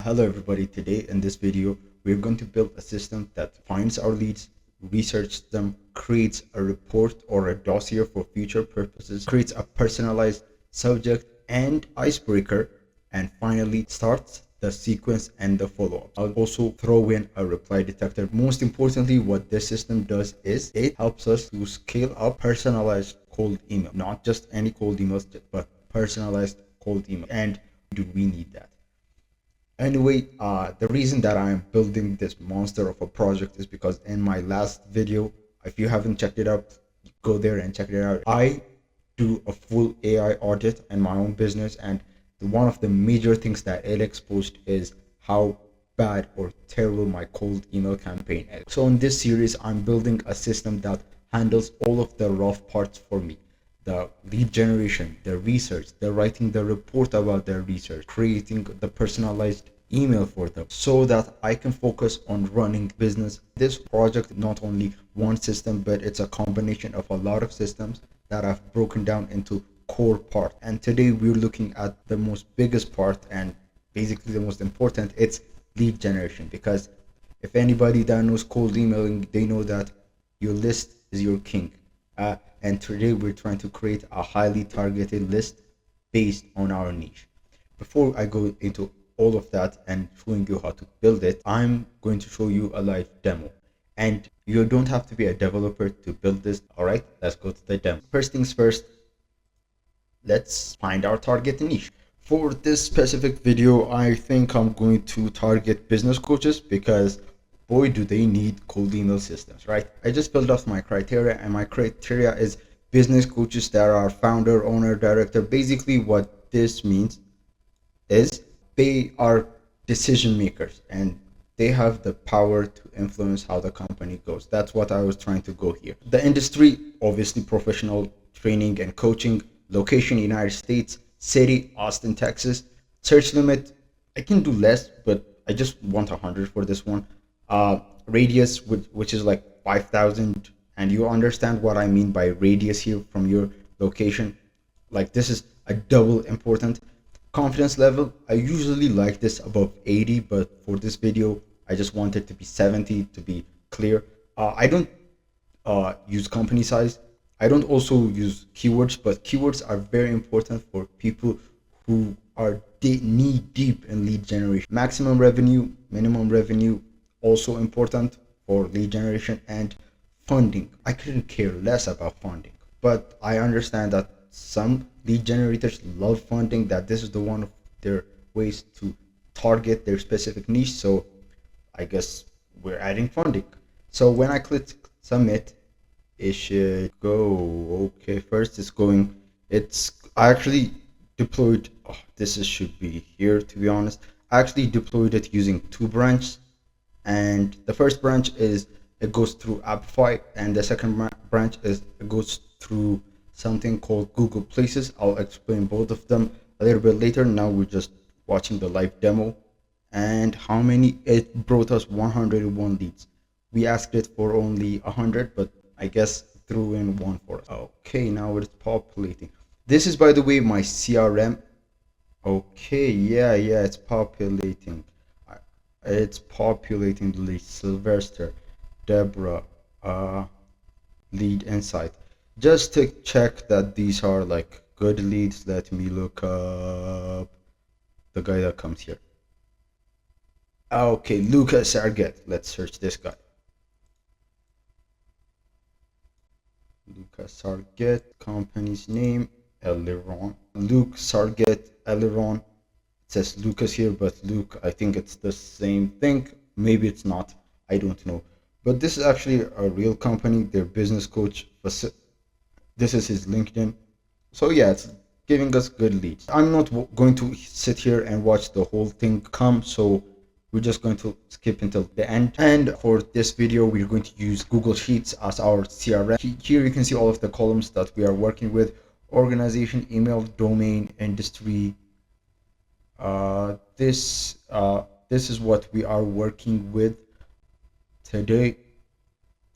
Hello everybody, today in this video we're going to build a system that finds our leads, researches them, creates a report or a dossier for future purposes, creates a personalized subject and icebreaker, and finally starts the sequence and the follow-up. I'll also throw in a reply detector. Most importantly, what this system does is it helps us to scale up personalized cold email, not just any cold emails, but personalized cold email. And do we need that? Anyway, the reason that I'm building this monster of a project is because in my last video, if you haven't checked it out, go there and check it out. I do a full AI audit in my own business, and one of the major things that it exposed is how bad or terrible my cold email campaign is. So in this series, I'm building a system that handles all of the rough parts for me: the lead generation, the research, the writing the report about their research, creating the personalized email for them so that I can focus on running business. This project not only one system, but it's a combination of a lot of systems that I've broken down into core part. And today we're looking at the most biggest part and basically the most important. It's lead generation, because if anybody that knows cold emailing, they know that your list is your king. And today we're trying to create a highly targeted list based on our niche. Before I go into all of that and showing you how to build it, I'm going to show you a live demo. And you don't have to be a developer to build this. All right, let's go to the demo. First things first, let's find our target niche. For this specific video, I think I'm going to target business coaches, because boy do they need cold email systems, right? I just filled out my criteria, and my criteria is business coaches that are founder, owner, director. Basically what this means is they are decision makers and they have the power to influence how the company goes. That's what I was trying to go here. The industry, obviously professional training and coaching. Location, United States. City, Austin, Texas. Search limit, I can do less, but I just want 100 for this one. Radius, which is like 5,000, and you understand what I mean by radius here from your location. Like, this is a double important. Confidence level, I usually like this above 80, but for this video I just want it to be 70 to be clear. I don't use company size. I don't also use keywords, but keywords are very important for people who are knee deep in lead generation. Maximum revenue, minimum revenue, also important for lead generation. And funding, I couldn't care less about funding, but I understand that some lead generators love funding, that this is the one of their ways to target their specific niche. So I guess we're adding funding. So when I click submit, it should go. Okay, first it's going. I actually deployed. Oh, should be here, to be honest. I actually deployed it using two branches, and the first branch is it goes through Appify, and the second branch is it goes through something called Google Places. I'll explain both of them a little bit later. Now we're just watching the live demo. And how many? It brought us 101 leads. We asked it for only 100, but I guess threw in one for us. Okay, now it's populating. This is, by the way, my CRM. Okay, yeah, it's populating. It's populating the list. Sylvester, Deborah, lead insight. Just to check that these are like good leads, let me look up the guy that comes here. Okay, Lucas Sarget. Let's search this guy. Lucas Sarget, company's name, Eleron. Luke Sarget, Eleron. It says Lucas here, but Luke, I think it's the same thing. Maybe it's not. I don't know. But this is actually a real company. Their business coach. This is his LinkedIn. So yeah, it's giving us good leads. I'm not going to sit here and watch the whole thing come, so we're just going to skip until the end. And for this video, we're going to use Google Sheets as our CRM. Here you can see all of the columns that we are working with: organization, email, domain, industry. This is what we are working with today.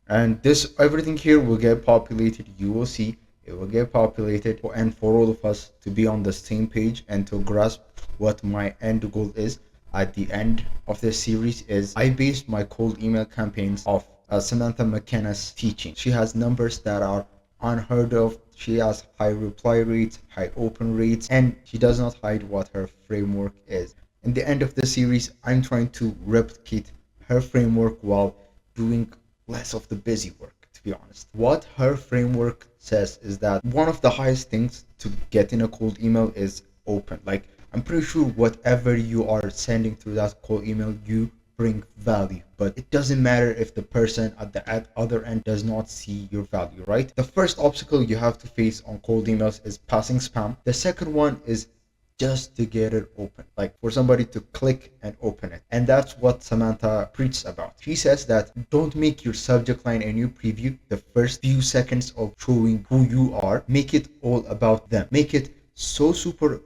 And this, everything here will get populated. You will see it will get populated, and for all of us to be on the same page and to grasp what my end goal is, at the end of this series is I based my cold email campaigns off Samantha McKenna's teaching. She has numbers that are unheard of. She has high reply rates, high open rates, and she does not hide what her framework is. In the end of the series, I'm trying to replicate her framework while doing less of the busy work, to be honest. What her framework says is that one of the highest things to get in a cold email is open. Like, I'm pretty sure whatever you are sending through that cold email, you bring value. But it doesn't matter if the person at the other end does not see your value, right? The first obstacle you have to face on cold emails is passing spam. The second one is just to get it open, like for somebody to click and open it. And that's what Samantha preaches about. She says that don't make your subject line a new preview. The first few seconds of showing who you are, make it all about them. Make it so super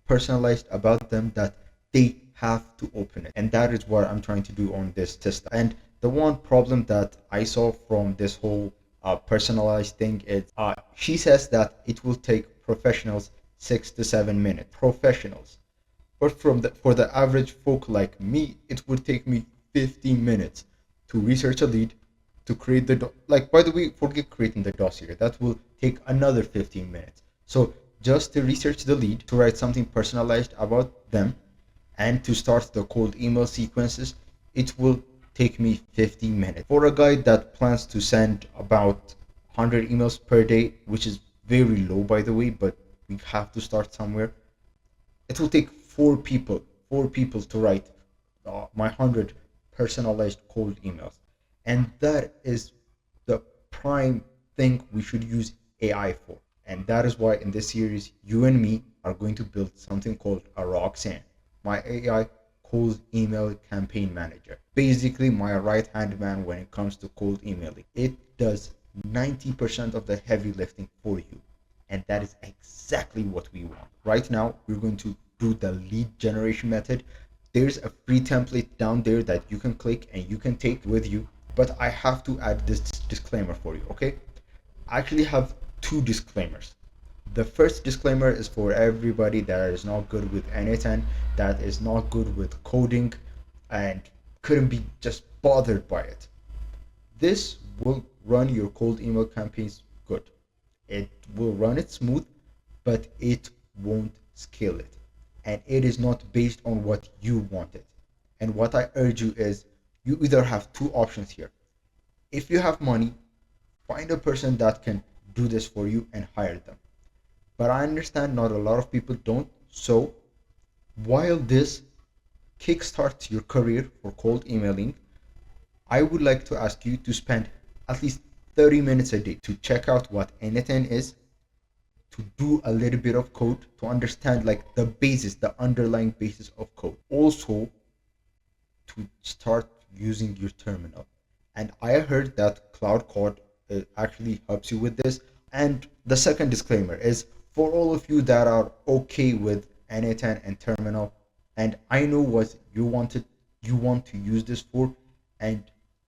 personalized about them that they have to open it. And that is what I'm trying to do on this test. And the one problem that I saw from this whole personalized thing is she says that it will take professionals 6 to 7 minutes. Professionals. But for the average folk like me, it would take me 15 minutes to research a lead, to create like, by the way, forget creating the dossier. That will take another 15 minutes. So just to research the lead, to write something personalized about them, and to start the cold email sequences, it will take me 15 minutes. For a guy that plans to send about 100 emails per day, which is very low, by the way, but we have to start somewhere. It will take four people to write my 100 personalized cold emails. And that is the prime thing we should use AI for. And that is why in this series, you and me are going to build something called a Roxanne, my AI cold email campaign manager. Basically, my right hand man when it comes to cold emailing. It does 90% of the heavy lifting for you. And that is exactly what we want. Right now, we're going to do the lead generation method. There's a free template down there that you can click and you can take with you. But I have to add this disclaimer for you, okay? I actually have two disclaimers. The first disclaimer is for everybody that is not good with anything, that is not good with coding, and couldn't be just bothered by it. This will run your cold email campaigns good. It will run it smooth, but it won't scale it. And it is not based on what you want it. And what I urge you is you either have two options here. If you have money, find a person that can do this for you and hire them. But I understand not a lot of people don't. So while this kickstarts your career for cold emailing, I would like to ask you to spend at least 30 minutes a day to check out what anything is, to do a little bit of code, to understand like the basis, the underlying basis of code. Also, to start using your terminal. And I heard that Cloud Code actually helps you with this. And the second disclaimer is for all of you that are okay with N8N and terminal, and I know what you want to use this for, and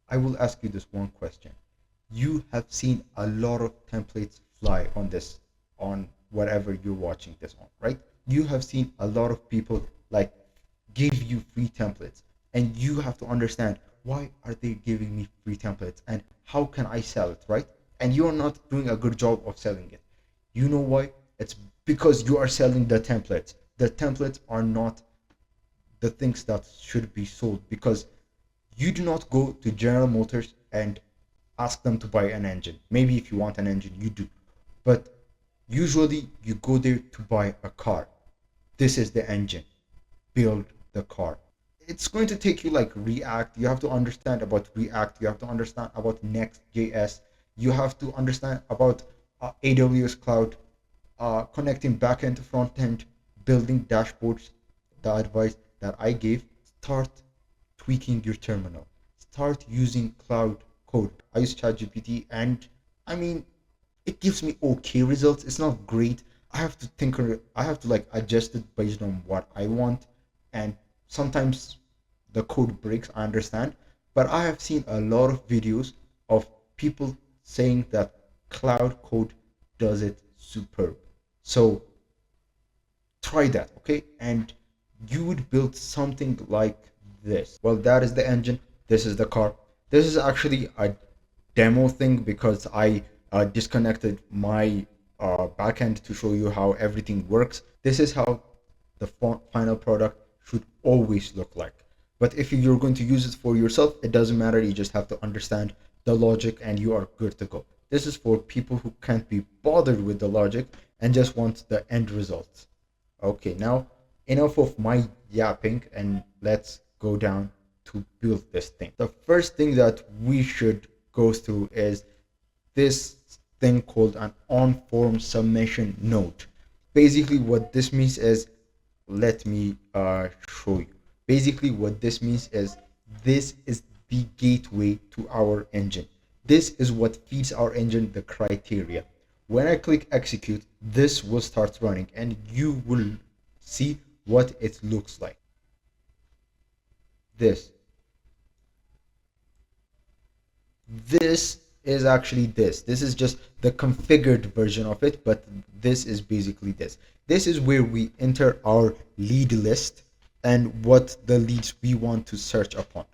I will ask you this one question. You have seen a lot of templates fly on this, on whatever you're watching this on, right? You have seen a lot of people like give you free templates, and you have to understand why are they giving me free templates and how can I sell it, right? And you're not doing a good job of selling it. You know why? It's because you are selling the templates. The templates are not the things that should be sold, because you do not go to General Motors and ask them to buy an engine. Maybe if you want an engine, you do. But usually you go there to buy a car. This is the engine. Build the car. It's going to take you like React. You have to understand about React. You have to understand about Next.js. You have to understand about AWS Cloud, connecting backend to frontend, building dashboards. The advice that I gave: start tweaking your terminal. Start using Cloud Code. I use ChatGPT, and I mean, it gives me okay results. It's not great. I have to like adjust it based on what I want, and sometimes the code breaks, I understand, but I have seen a lot of videos of people saying that Cloud Code does it superb. So try that, okay? And you would build something like this. Well, that is the engine. This is the car. This is actually a demo thing because I disconnected my backend to show you how everything works. This is how the final product should always look like. But if you're going to use it for yourself, it doesn't matter. You just have to understand the logic and you are good to go. This is for people who can't be bothered with the logic and just want the end result. Okay, now enough of my yapping and let's go down to build this thing. The first thing that we should go through is this thing called an on-form submission node. Basically, what this means is, let me show you. Basically, what this means is this is the gateway to our engine. This is what feeds our engine the criteria. When I click execute, this will start running and you will see what it looks like. This is actually this. This is just the configured version of it, but this is basically this. This is where we enter our lead list and what the leads we want to search upon.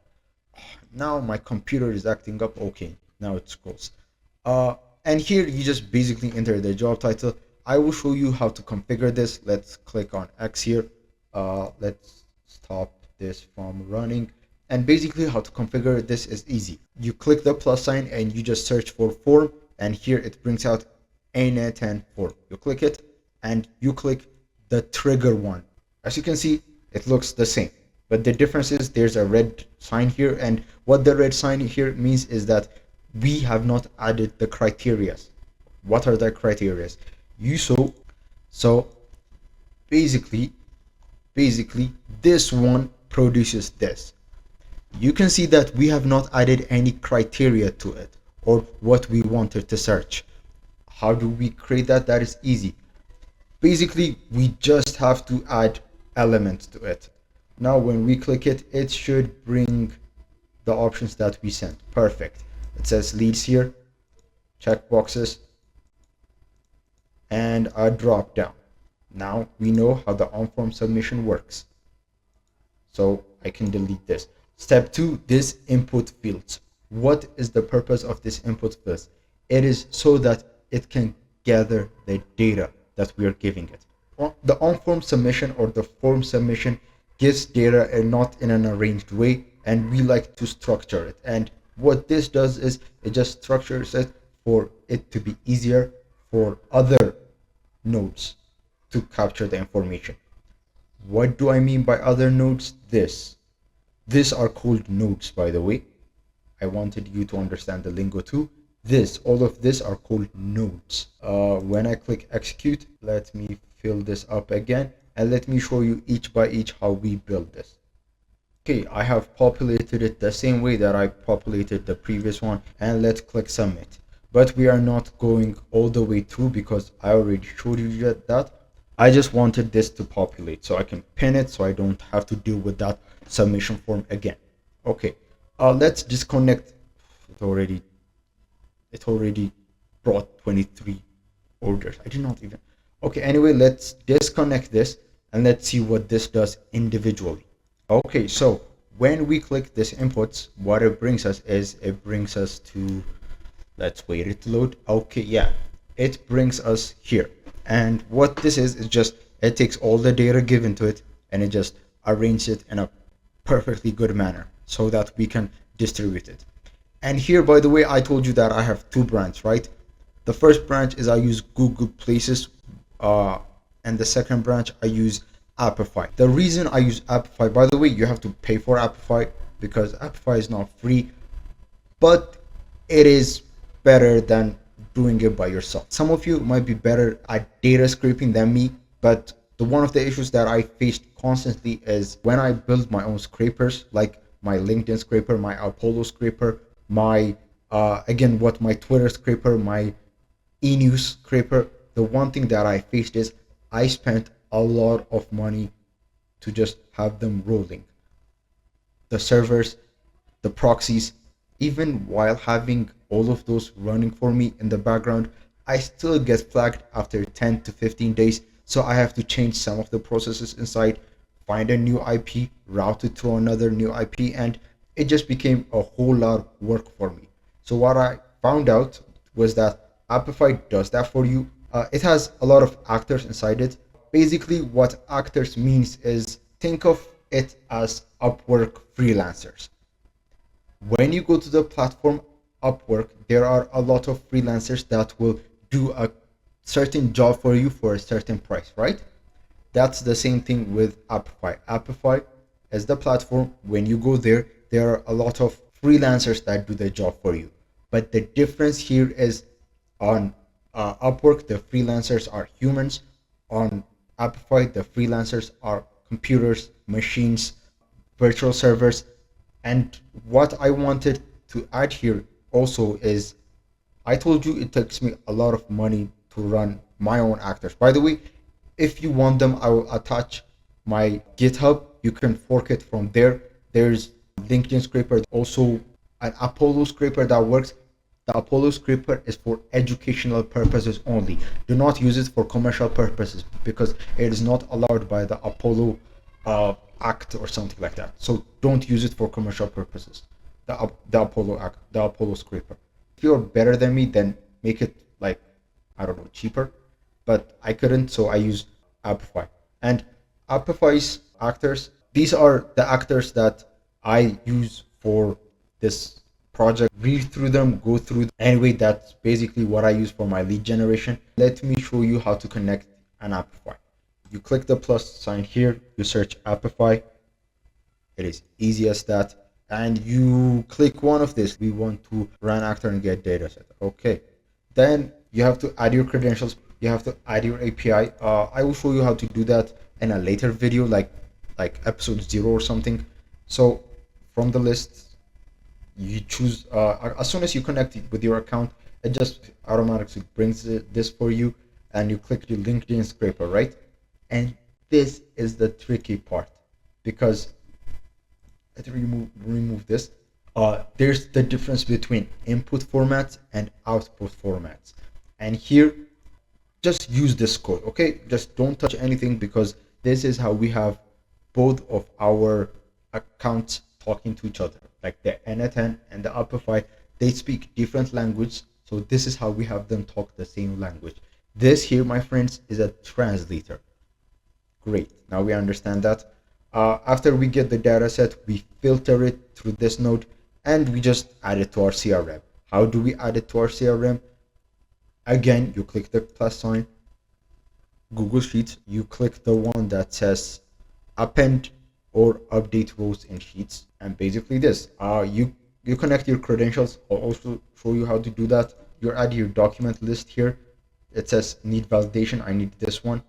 Now my computer is acting up. Okay, now it scrolls. And here you just basically enter the job title. I will show you how to configure this. Let's click on X here. Let's stop this from running. And basically how to configure this is easy. You click the plus sign and you just search for form, and here it brings out A10 form. You click it and you click the trigger one. As you can see, it looks the same, but the difference is there's a red sign here, and what the red sign here means is that we have not added the criteria. What are the criteria? So basically this one produces this. You can see that we have not added any criteria to it or what we wanted to search. How do we create that? That is easy. Basically, we just have to add elements to it. Now, when we click it, it should bring the options that we sent. Perfect. It says leads here, checkboxes, and a drop down. Now we know how the on-form submission works. So I can delete this. Step 2, this input fields. What is the purpose of this input fields? It is so that it can gather the data that we are giving it. The on-form submission or the form submission gives data and not in an arranged way, and we like to structure it. And what this does is it just structures it for it to be easier for other nodes to capture the information. What do I mean by other nodes? These are called nodes, by the way. I wanted you to understand the lingo too. All of this are called nodes. When I click execute, let me fill this up again and let me show you each by each how we build this. Okay, I have populated it the same way that I populated the previous one, and let's click submit. But we are not going all the way through because I already showed you that. I just wanted this to populate so I can pin it so I don't have to deal with that submission form again. Okay, let's disconnect. It already brought 23 orders. I did not even. Okay, anyway, let's disconnect this and let's see what this does individually. Okay, so when we click this inputs, what it brings us is it brings us to, let's wait it to load. Okay, yeah, it brings us here. And what this is just it takes all the data given to it and it just arranges it in a perfectly good manner so that we can distribute it. And here, by the way, I told you that I have two branches, right? The first branch is I use Google Places, and the second branch I use Appify. The reason I use Appify, by the way, you have to pay for Appify because Appify is not free, but it is better than doing it by yourself. Some of you might be better at data scraping than me, but one of the issues that I faced constantly is when I build my own scrapers, like my LinkedIn scraper, my Apollo scraper, my my Twitter scraper, my e-news scraper. The one thing that I faced is I spent a lot of money to just have them rolling. The servers, the proxies, even while having all of those running for me in the background, I still get flagged after 10 to 15 days. So I have to change some of the processes inside find a new IP, route it to another new IP, and it just became a whole lot of work for me. So what I found out was that Apify does that for you. It has a lot of actors inside it. Basically, what actors means is think of it as Upwork freelancers. When you go to the platform Upwork, there are a lot of freelancers that will do a certain job for you for a certain price, right? That's the same thing with Apify. Apify is the platform. When you go there, there are a lot of freelancers that do the job for you. But the difference here is on Upwork, the freelancers are humans. On Apify, the freelancers are computers, machines, virtual servers. And what I wanted to add here also is I told you it takes me a lot of money to run my own actors. By the way, if you want them, I will attach my GitHub. You can fork it from there. There's LinkedIn scraper, also an Apollo scraper that works. The Apollo scraper is for educational purposes only. Do not use it for commercial purposes because it is not allowed by the Apollo Act or something like that. So don't use it for commercial purposes. The Apollo Act, the Apollo scraper. If you're better than me, then make it like, I don't know, cheaper. But I couldn't, so I used Apify. And Apify's actors, these are the actors that I use for this project. Read through them, go through them. Anyway, that's basically what I use for my lead generation. Let me show you how to connect an Apify. You click the plus sign here, you search Apify. It is easy as that. And you click one of this. We want to run actor and get data set. Okay. Then you have to add your credentials. You have to add your API. I will show you how to do that in a later video, like episode 0 or something. So from the list, you choose, as soon as you connect with your account, it just automatically brings this for you, and you click the LinkedIn scraper, right? And this is the tricky part, because let's remove this. There's the difference between input formats and output formats. And here, just use this code, okay? Just don't touch anything, because this is how we have both of our accounts talking to each other. Like the N10 and the Apify, they speak different language. So this is how we have them talk the same language. This here, my friends, is a translator. Great, now we understand that. After we get the data set, we filter it through this node, and we just add it to our CRM. How do we add it to our CRM? Again, you click the plus sign, Google Sheets, you click the one that says append or update rows in Sheets, and basically this. You connect your credentials. I'll also show you how to do that. You add your document list here. It says need validation, I need this one.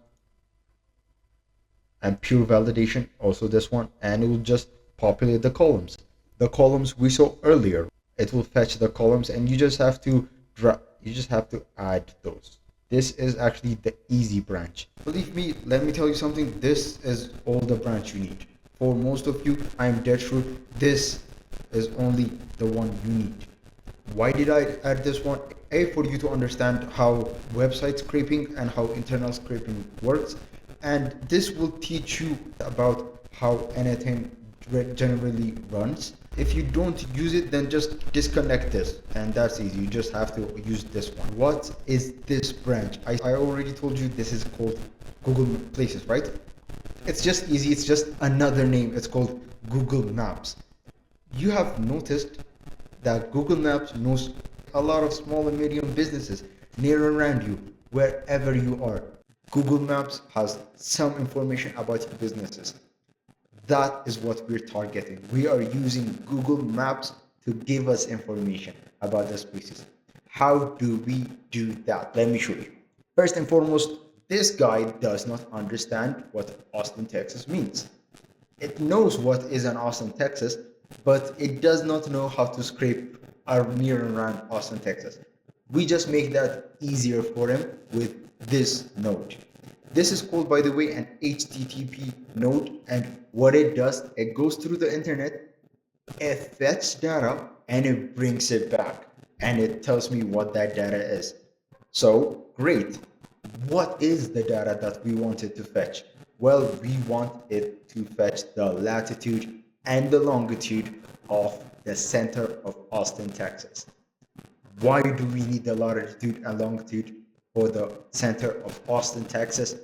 And pure validation, also this one, and it will just populate the columns. The columns we saw earlier, it will fetch the columns, and you just have to add those. This is actually the easy branch. Believe me, let me tell you something, this is all the branch you need. For most of you, I'm dead sure this is only the one you need. Why did I add this one? A, for you to understand how website scraping and how internal scraping works, and this will teach you about how anything generally runs. If you don't use it, then just disconnect this, and that's easy. You just have to use this one. What is this branch? I already told you this is called Google Places, right? It's just easy. It's just another name. It's called Google Maps. You have noticed that Google Maps knows a lot of small and medium businesses near around you, wherever you are. Google Maps has some information about your businesses. That is what we're targeting. We are using Google Maps to give us information about the species. How do we do that? Let me show you. First and foremost, this guy does not understand what Austin, Texas means. It knows what is an Austin, Texas, but it does not know how to scrape near and around Austin, Texas. We just make that easier for him with this node. This is called, by the way, an HTTP node, and what it does, it goes through the internet, it fetches data, and it brings it back, and it tells me what that data is. So, great. What is the data that we wanted to fetch? Well, we want it to fetch the latitude and the longitude of the center of Austin, Texas. Why do we need the latitude and longitude for the center of Austin, Texas?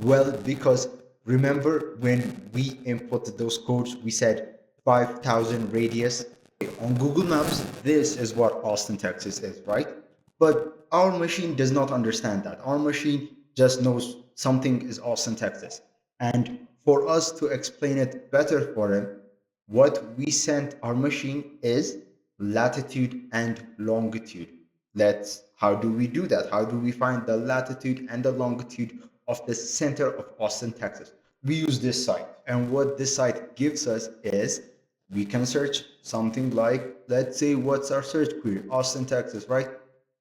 Well, because remember when we inputted those codes, we said 5,000 radius. On Google Maps, this is what Austin, Texas is, right? But our machine does not understand that. Our machine just knows something is Austin, Texas. And for us to explain it better for him, what we sent our machine is latitude and longitude. How do we do that? How do we find the latitude and the longitude of the center of Austin, Texas? We use this site. And what this site gives us is we can search something like, let's say, what's our search query? Austin, Texas, right?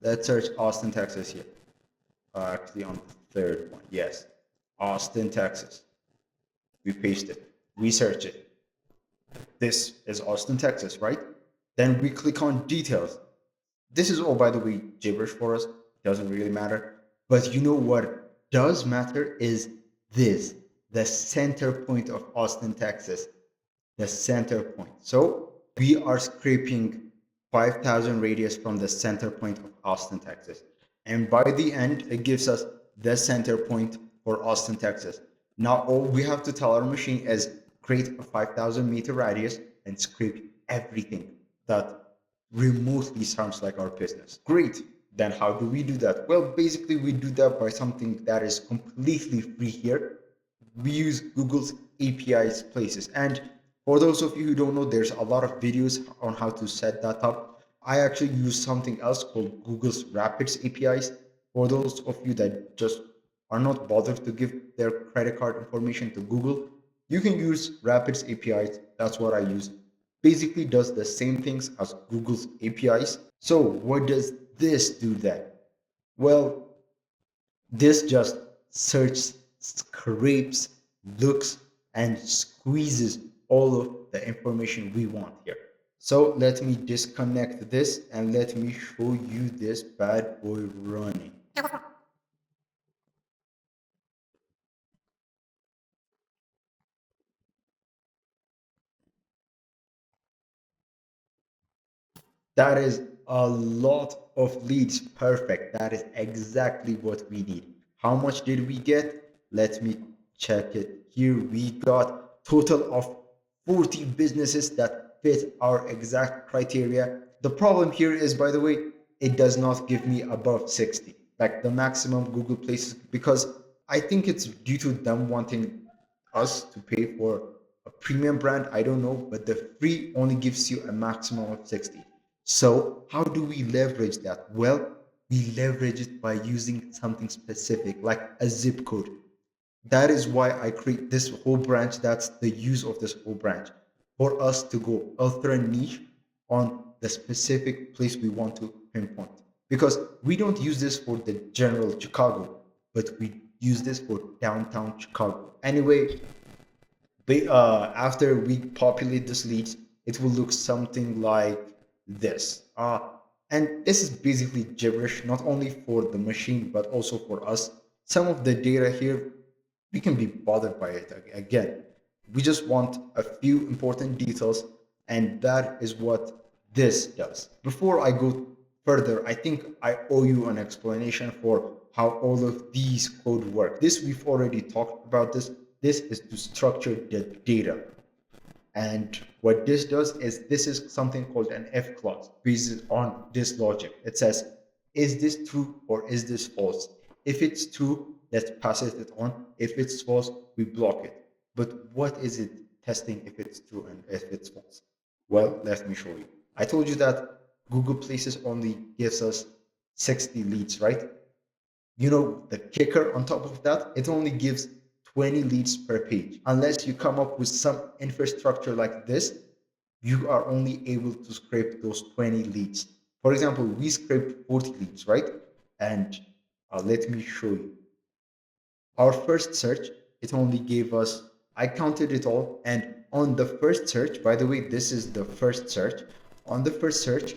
Let's search Austin, Texas here. Actually, on the third one, yes. Austin, Texas. We paste it. We search it. This is Austin, Texas, right? Then we click on details. This is all, by the way, gibberish for us. It doesn't really matter. But you know what does matter is this, the center point of Austin, Texas. The center point. So we are scraping 5,000 radius from the center point of Austin, Texas. And by the end, it gives us the center point for Austin, Texas. Now, all we have to tell our machine is create a 5,000 meter radius and scrape everything that remotely sounds like our business. Great. Then how do we do that? Well, basically we do that by something that is completely free here. We use Google's APIs places. And for those of you who don't know, there's a lot of videos on how to set that up. I actually use something else called Google's Rapids APIs. For those of you that just are not bothered to give their credit card information to Google, you can use Rapids APIs. That's what I use. Basically does the same things as Google's APIs. So what does this do then? Well, this just searches, scrapes, looks, and squeezes all of the information we want here. So let me disconnect this and let me show you this bad boy running. That is a lot of leads. Perfect. That is exactly what we need. How much did we get? Let me check it. Here we got total of 40 businesses that fit our exact criteria. The problem here is, by the way, it does not give me above 60, like the maximum Google places, because I think it's due to them wanting us to pay for a premium brand. I don't know, but the free only gives you a maximum of 60. So how do we leverage that? Well, we leverage it by using something specific like a zip code. That is why I create this whole branch. That's the use of this whole branch for us to go ultra niche on the specific place we want to pinpoint. Because we don't use this for the general Chicago, but we use this for downtown Chicago. Anyway, after we populate this leads, it will look something like this. And this is basically gibberish, not only for the machine, but also for us. Some of the data here, we can be bothered by it again. We just want a few important details, and that is what this does. Before I go further, I think I owe you an explanation for how all of these code work. This we've already talked about this. This is to structure the data. And what this does is this is something called an if clause based on this logic. It says, is this true or is this false? If it's true, let's pass it on. If it's false, we block it. But what is it testing if it's true and if it's false? Well, let me show you. I told you that Google Places only gives us 60 leads, right? You know, the kicker on top of that, it only gives 20 leads per page. Unless you come up with some infrastructure like this, you are only able to scrape those 20 leads. For example, we scraped 40 leads, right? And let me show you. Our first search, it only gave us, I counted it all. And on the first search, by the way, this is the first search. On the first search,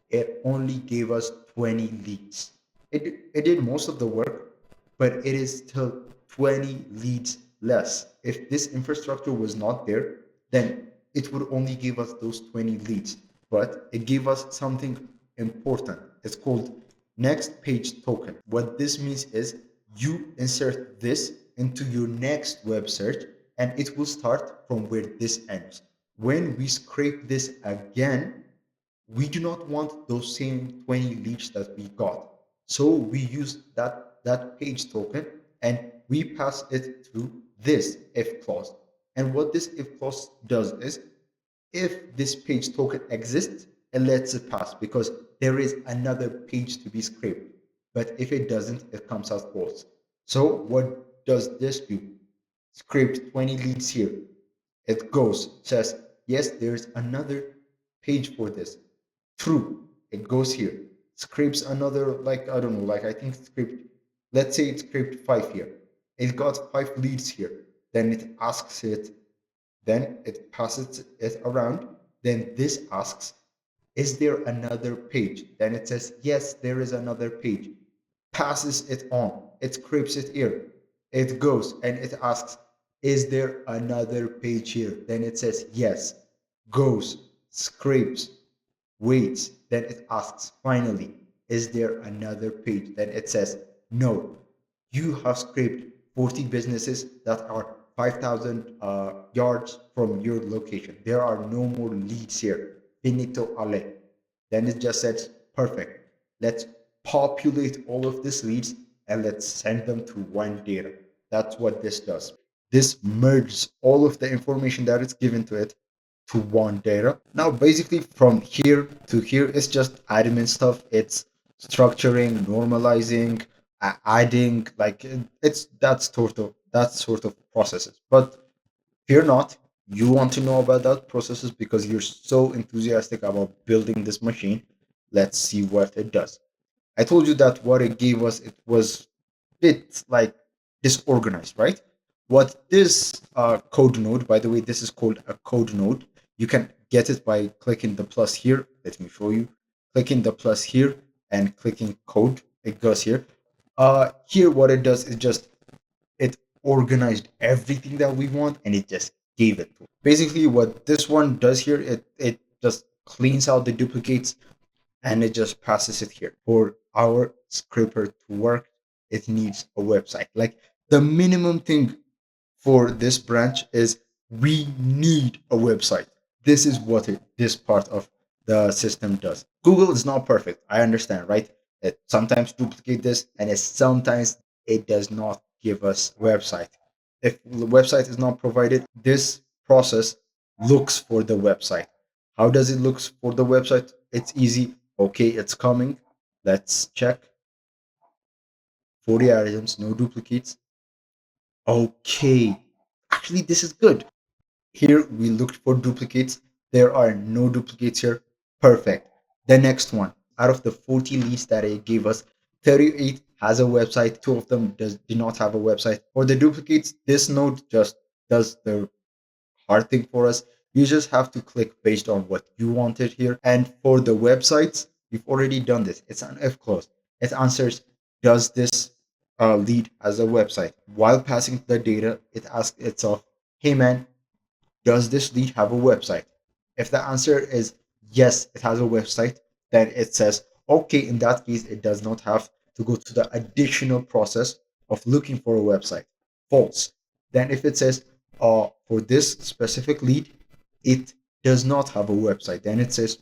it only gave us 20 leads. It did most of the work, but it is still 20 leads less. If this infrastructure was not there, then it would only give us those 20 leads. But it gave us something important. It's called next page token. What this means is you insert this into your next web search and it will start from where this ends. When we scrape this again, we do not want those same 20 leads that we got. So we use that page token and we pass it through this if clause. And what this if clause does is if this page token exists, it lets it pass because there is another page to be scraped. But if it doesn't, it comes out false. So what does this do? Scraped 20 leads here. It goes, says, yes, there's another page for this. True. It goes here. Scrapes another, like, I don't know, like I think scraped, let's say it scraped five here. It got five leads here. Then it asks it, then it passes it around. Then this asks, is there another page? Then it says, yes, there is another page. Passes it on. It scrapes it here. It goes and it asks, is there another page here? Then it says, yes. Goes, scrapes, waits. Then it asks, finally, is there another page? Then it says, no. You have scraped 40 businesses that are 5,000 yards from your location. There are no more leads here. Finito alle. Then it just says, perfect. Let's populate all of these leads and let's send them to one data. That's what this does. This merges all of the information that is given to it to one data. Now, basically, from here to here, it's just admin stuff. It's structuring, normalizing, adding, like it's that sort of processes. But fear not, you want to know about that processes because you're so enthusiastic about building this machine. Let's see what it does. I told you that what it gave us, it was bit like disorganized, right? What this code node, by the way, this is called a code node. You can get it by clicking the plus here. Let me show you. Clicking the plus here and clicking code. It goes here. Here, what it does is just it organized everything that we want and it just gave it to us. Basically, what this one does here, it just cleans out the duplicates and it just passes it here. For our scraper to work, it needs a website. Like the minimum thing for this branch is we need a website. This is what this part of the system does. Google is not perfect. I understand, right? It sometimes duplicate this and sometimes it does not give us website. If the website is not provided, this process looks for the website. How does it look for the website? It's easy. Okay, it's coming. Let's check. 40 items, no duplicates. Okay. Actually, this is good. Here we looked for duplicates. There are no duplicates here. Perfect. The next one. Out of the 40 leads that it gave us, 38 has a website. Two of them do not have a website. For the duplicates, this node just does the hard thing for us. You just have to click based on what you wanted here. And for the websites, we've already done this. It's an if clause. It answers, does this lead as a website? While passing the data, it asks itself, hey man, does this lead have a website? If the answer is yes, it has a website, then it says, okay, in that case, it does not have to go to the additional process of looking for a website. False. Then if it says, for this specific lead, it does not have a website, then it says,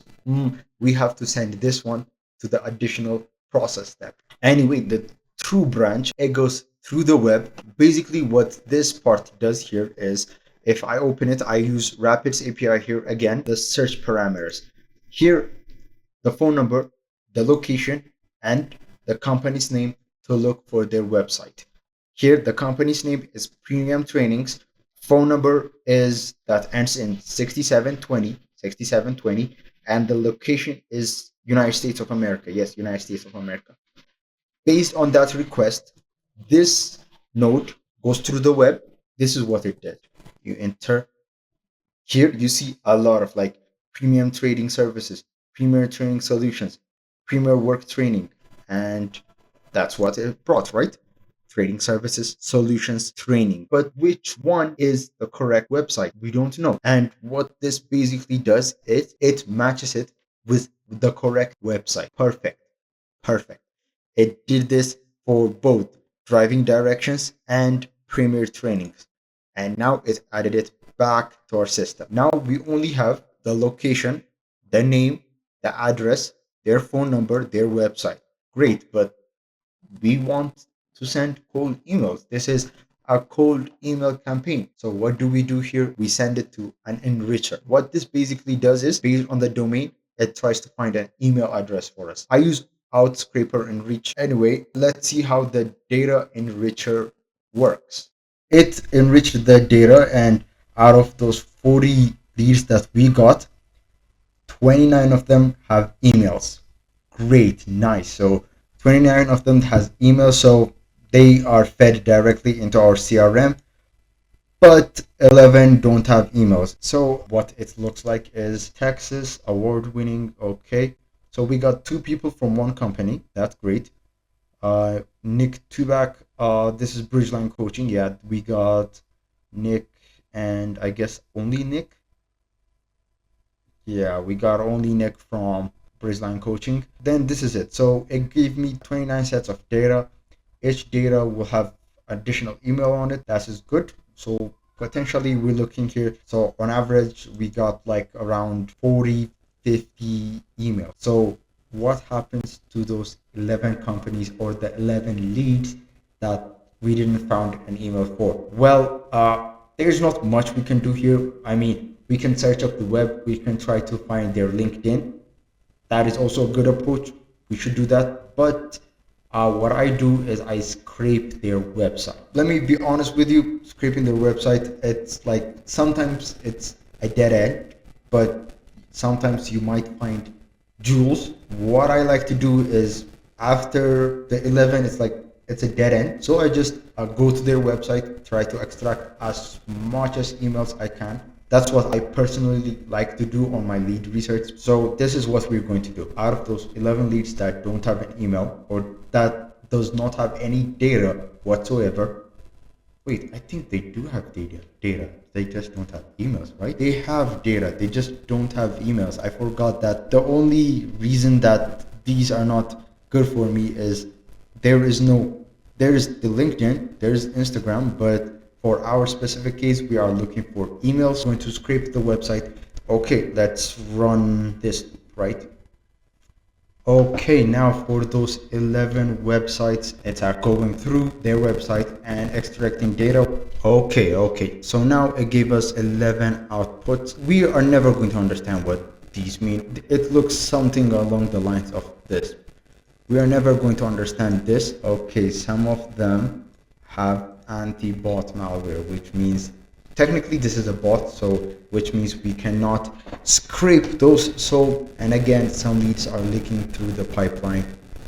we have to send this one to the additional process step. Anyway, the true branch, it goes through the web. Basically, what this part does here is if I open it, I use Rapids API here again, the search parameters. Here, the phone number, the location, and the company's name to look for their website. Here, the company's name is Premium Trainings. Phone number is that ends in 6720, and the location is United States of America. Yes, United States of America. Based on that request, this node goes through the web. This is what it did. You enter here, you see a lot of like premium trading services, premier training solutions, premier work training, and that's what it brought, right? trading services, solutions, training. But which one is the correct website? We don't know. And what this basically does is it matches it with the correct website. Perfect. Perfect. It did this for both driving directions and premier trainings. And now it added it back to our system. Now we only have the location, the name, the address, their phone number, their website. Great, but we want to send cold emails. This is a cold email campaign. So what do we do here? We send it to an enricher. What this basically does is based on the domain, it tries to find an email address for us. I use Outscraper Enrich. Anyway, let's see how the data enricher works. It enriched the data, and out of those 40 leads that we got, 29 of them have emails. Great, nice. So 29 of them has emails, so they are fed directly into our CRM, but 11 don't have emails. So what it looks like is Texas award winning. Okay, so we got two people from one company. That's great. Nick Tubak. This is Bridgeline Coaching. Yeah, we got Nick, and I guess only Nick. Yeah, we got only Nick from Bridgeline Coaching. Then this is it. So it gave me 29 sets of data. Each data will have additional email on it. That is good. So potentially we're looking here. So on average, we got like around 40, 50 emails. So what happens to those 11 companies or the 11 leads that we didn't found an email for? Well, there's not much we can do here. I mean, we can search up the web. We can try to find their LinkedIn. That is also a good approach. We should do that. But what I do is I scrape their website. Let me be honest with you, scraping their website, it's like sometimes it's a dead end, but sometimes you might find jewels. What I like to do is after the 11, it's like it's a dead end. So I just go to their website, try to extract as much as emails I can. That's what I personally like to do on my lead research. So this is what we're going to do. Out of those 11 leads that don't have an email or that does not have any data whatsoever. Wait, I think they do have data. They just don't have emails, right? They have data. They just don't have emails. I forgot that the only reason that these are not good for me is there is the LinkedIn, there is Instagram, but for our specific case, we are looking for emails. Going to scrape the website. Okay, let's run this, right? Okay, now for those 11 websites, it's going through their website and extracting data. Okay. So now it gave us 11 outputs. We are never going to understand what these mean. It looks something along the lines of this. We are never going to understand this. Okay, some of them have anti-bot malware, which means technically this is a bot, so which means we cannot scrape those. So, and again, some leads are leaking through the pipeline.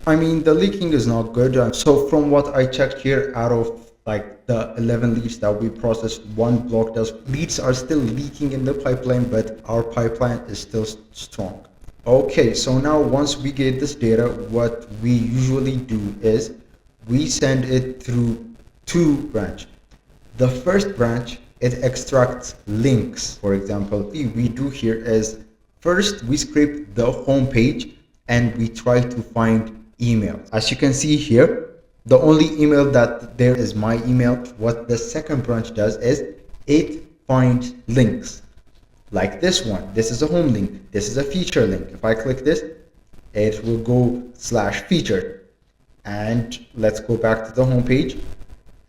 I mean, the leaking is not good. So from what I checked here, out of like the 11 leads that we processed, one block does. Leads are still leaking in the pipeline, but our pipeline is still strong. Okay, so now once we get this data, what we usually do is we send it through two branches. The first branch, it extracts links. For example, what we do here is first we scrape the home page and we try to find emails. As you can see here, the only email that there is my email. What the second branch does is it finds links. Like this one. This is a home link. This is a feature link. If I click this, it will go /featured. And let's go back to the home page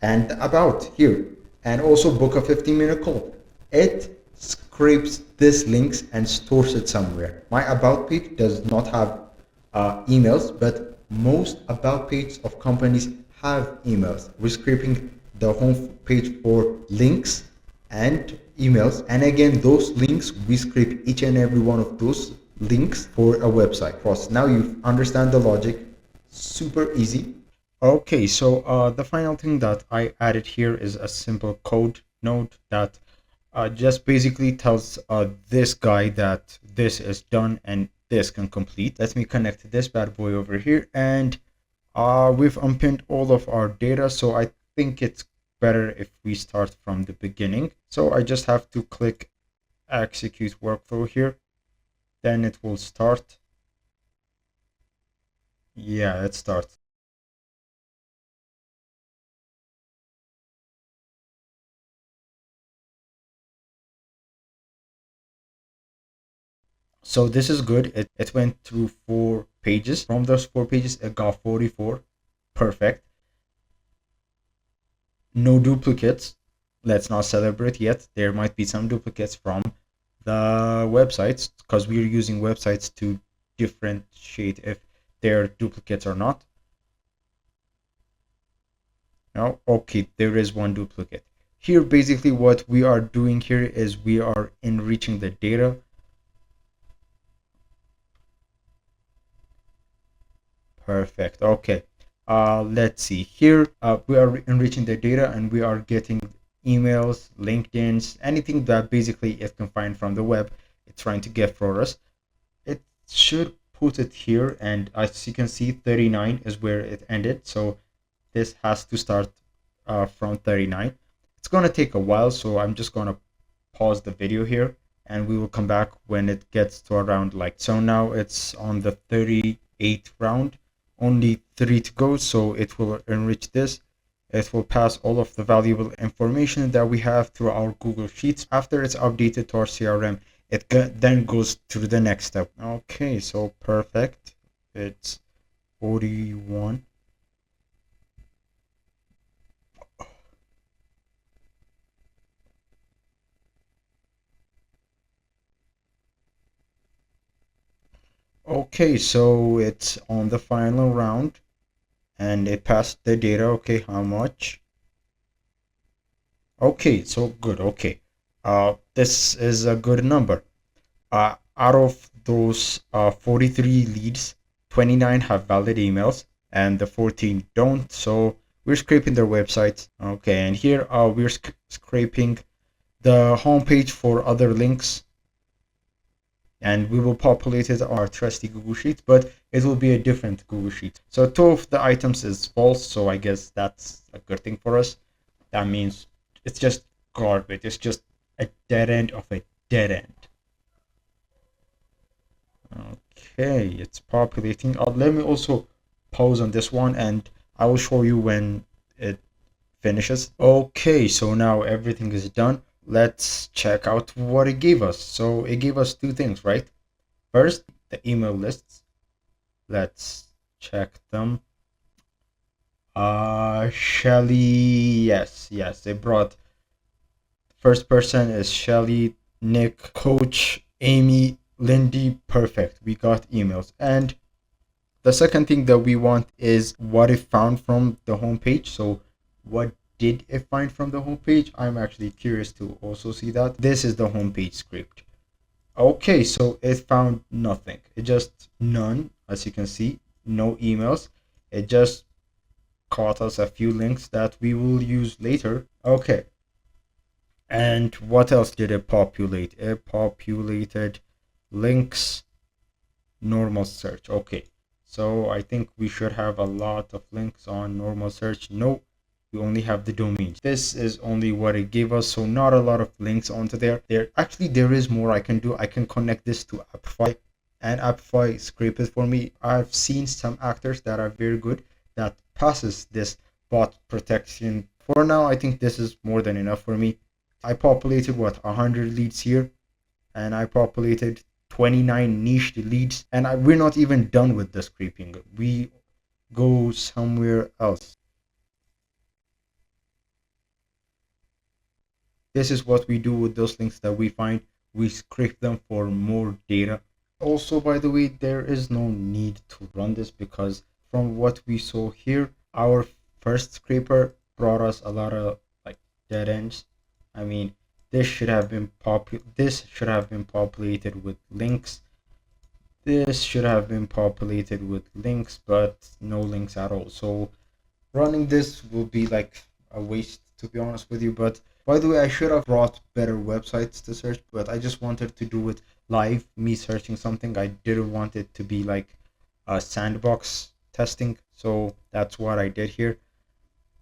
and about here. And also book a 15-minute call. It scrapes these links and stores it somewhere. My about page does not have emails, but most about pages of companies have emails. We're scraping the home page for links and emails, and again those links, we scrape each and every one of those links for a website process. Now you understand the logic. Super easy. Okay, so the final thing that I added here is a simple code node that just basically tells this guy that this is done and this can complete. Let me connect this bad boy over here, and We've unpinned all of our data, so I think it's better if we start from the beginning. So I just have to click execute workflow here, then it will start. Yeah, it starts. So this is good. It went through 4 pages. From those 4 pages, it got 44. Perfect. No duplicates. Let's not celebrate yet. There might be some duplicates from the websites because we're using websites to differentiate if they're duplicates or not. No, okay, there is one duplicate. Here, basically, what we are doing here is we are enriching the data. Perfect. Okay. Let's see here. We are enriching the data and we are getting emails, LinkedIn's, anything that basically it can find from the web. It's trying to get for us. It should put it here, and as you can see, 39 is where it ended. So this has to start from 39. It's gonna take a while, so I'm just gonna pause the video here and we will come back when it gets to around like so. Now it's on the 38th round, only 3 to go, so it will enrich this. It will pass all of the valuable information that we have through our Google Sheets. After it's updated to our CRM, it then goes to the next step. Okay, so perfect. It's 41. Okay, so it's on the final round and it passed the data. Okay, how much? Okay, so good. Okay, this is a good number. Out of those 43 leads, 29 have valid emails and the 14 don't. So we're scraping their websites. Okay, and here we're scraping the homepage for other links, and we will populate it on our trusty Google Sheet, but it will be a different Google Sheet. So 2 of the items is false, so I guess that's a good thing for us. That means it's just garbage. It's just a dead end of a dead end. Okay, it's populating. Let me also pause on this one and I will show you when it finishes. Okay, so now everything is done. Let's check out what it gave us. So it gave us 2 things, right? First, the email lists. Let's check them. Shelly, yes, they brought. First person is Shelly, Nick, Coach, Amy, Lindy. Perfect. We got emails. And the second thing that we want is what it found from the homepage. So what did it find from the homepage? I'm actually curious to also see that. This is the homepage script. Okay, so it found nothing. It just none, as you can see, no emails. It just caught us a few links that we will use later. Okay, and what else did it populate? It populated links, normal search. Okay, so I think we should have a lot of links on normal search. No, we only have the domains. This is only what it gave us, so not a lot of links onto there. There is more I can do. I can connect this to Appify and Appify scrape it for me. I've seen some actors that are very good that passes this bot protection. For now, I think this is more than enough for me. I populated what 100 leads here, and I populated 29 niche leads, and we're not even done with the scraping. We go somewhere else. This is what we do with those links that we find. We scrape them for more data. Also, by the way, there is no need to run this because from what we saw here, our first scraper brought us a lot of like dead ends. I mean, this should have been populated with links. This should have been populated with links, but no links at all. So running this will be like a waste, to be honest with you. But by the way, I should have brought better websites to search, but I just wanted to do it live, me searching something. I didn't want it to be like a sandbox testing. So that's what I did here.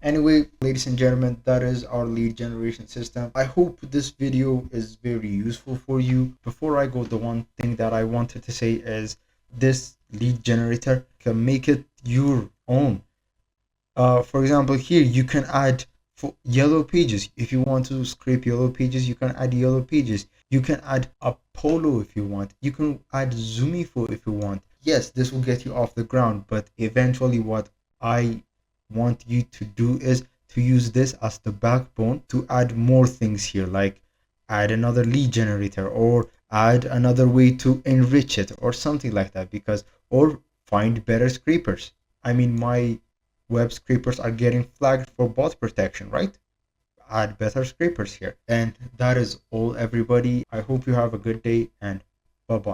Anyway, ladies and gentlemen, that is our lead generation system. I hope this video is very useful for you. Before I go, the one thing that I wanted to say is this lead generator can make it your own. For example, here you can add for yellow pages. If you want to scrape yellow pages, you can add yellow pages. You can add Apollo if you want. You can add Zoomifo if you want. Yes, this will get you off the ground, but eventually what I want you to do is to use this as the backbone to add more things here, like add another lead generator or add another way to enrich it or something like that, because or find better scrapers. I mean, my web scrapers are getting flagged for bot protection, right? Add better scrapers here. And that is all, everybody. I hope you have a good day, and bye bye.